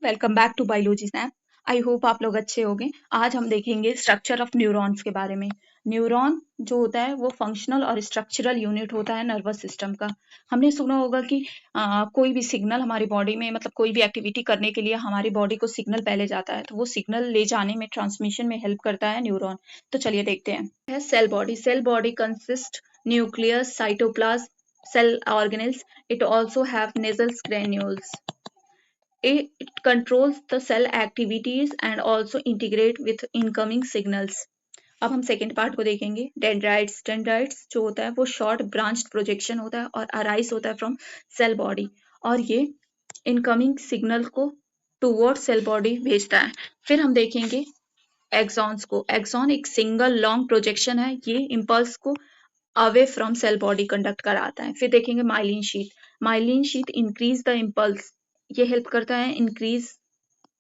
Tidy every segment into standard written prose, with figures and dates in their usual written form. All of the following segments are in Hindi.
Welcome back to biology snap. I hope आप लोग अच्छे होंगे। आज हम देखेंगे स्ट्रक्चर ऑफ न्यूरॉन्स के बारे में। न्यूरॉन जो होता है वो फंक्शनल और स्ट्रक्चरल यूनिट होता है नर्वस सिस्टम का। हमने सुना होगा कि कोई भी सिग्नल हमारी बॉडी में, मतलब कोई भी एक्टिविटी करने के लिए हमारी बॉडी को सिग्नल पहले जाता है, तो वो सिग्नल ले जाने में, ट्रांसमिशन में हेल्प करता है न्यूरॉन। तो चलिए देखते हैं। Cell body. Cell body consist nucleus, cytoplasm, cell organelles. It also have nasal granules. It controls the cell activities and also integrate with incoming signals. अब हम सेकेंड पार्ट को देखेंगे। डेंड्राइट्स। डेंड्राइट्स जो होता है वो शॉर्ट ब्रांच्ड प्रोजेक्शन होता है और अराइज होता है फ्रॉम सेल बॉडी, और ये इनकमिंग सिग्नल को टूवर्ड सेल बॉडी भेजता है। फिर हम देखेंगे एक्सॉन्स को। एक्सॉन एक सिंगल लॉन्ग प्रोजेक्शन है, ये इम्पल्स को away from cell body conduct कराता है। फिर देखेंगे myelin sheath. Myelin sheath increase the impulse, ये हेल्प करता है increase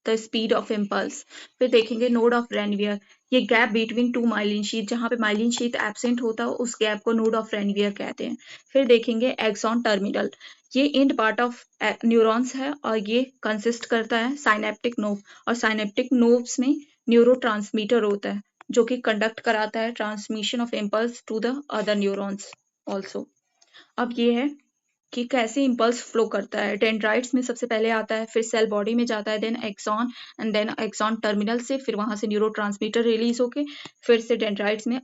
the speed of impulse. फिर देखेंगे नोड ऑफ रेनवियर। ये gap between two myelin sheath, जहाँ पे माइलिन शीथ एब्सेंट होता है उस गैप को नोड ऑफ रेनवियर कहते हैं। फिर देखेंगे एक्सॉन टर्मिनल। ये एंड पार्ट ऑफ न्यूरॉन्स है और ये कंसिस्ट करता है साइनेप्टिक नोव, और साइनेप्टिक नोव्स में न्यूरोट्रांसमीटर होता है जो कि कंडक्ट कराता है transmission of impulse to the other neurons also. अब ये है कि कैसे इम्पल्स फ्लो करता है। डेंड्राइट्स में सबसे पहले आता है, फिर सेल बॉडी में जाता है, then axon, and then axon terminal से फिर वहां से न्यूरोट्रांसमीटर रिलीज होके फिर से डेंड्राइट्स में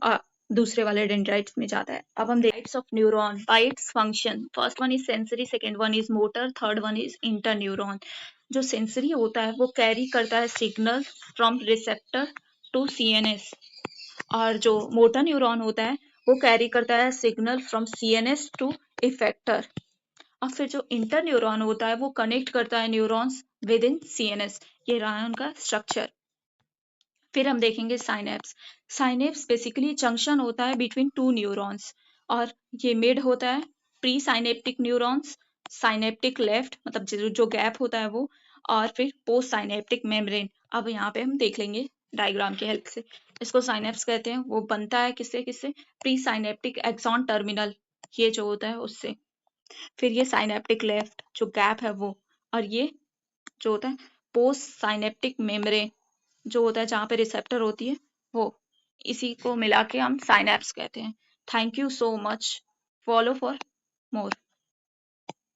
दूसरे वाले डेंड्राइट्स में जाता है। अब हम types of neuron, types function. First one is sensory, second one is motor, third one is interneuron. जो सेंसरी होता है वो कैरी करता है signal from receptor to CNS, और जो मोटर न्यूरॉन होता है वो कैरी करता है signal from CNS to effector. और फिर जो इंटर न्यूरॉन होता है वो कनेक्ट करता है न्यूरॉन्स विद इन सीएनएस। ये रहा उनका स्ट्रक्चर। फिर हम देखेंगे साइनेप्स। साइनेप्स बेसिकली जंक्शन होता है बिटवीन टू न्यूरॉन्स, और ये मेड होता है pre synaptic neurons, synaptic left, मतलब जो गैप होता है वो, और फिर पोस्ट साइनेप्टिक मेम्ब्रेन। अब यहाँ पे हम देख लेंगे डायग्राम की हेल्प से। इसको साइनेप्स कहते हैं। वो बनता है किससे किससे? प्री साइनेप्टिक एक्सॉन टर्मिनल, ये जो होता है उससे। फिर ये साइनेप्टिक लेफ्ट जो गैप है वो, और ये जो होता है पोस्ट साइनेप्टिक मेम्ब्रेन जो होता है जहाँ पे रिसेप्टर होती है वो। इसी को मिला के हम साइनेप्स कहते हैं। Thank you so much. Follow for more.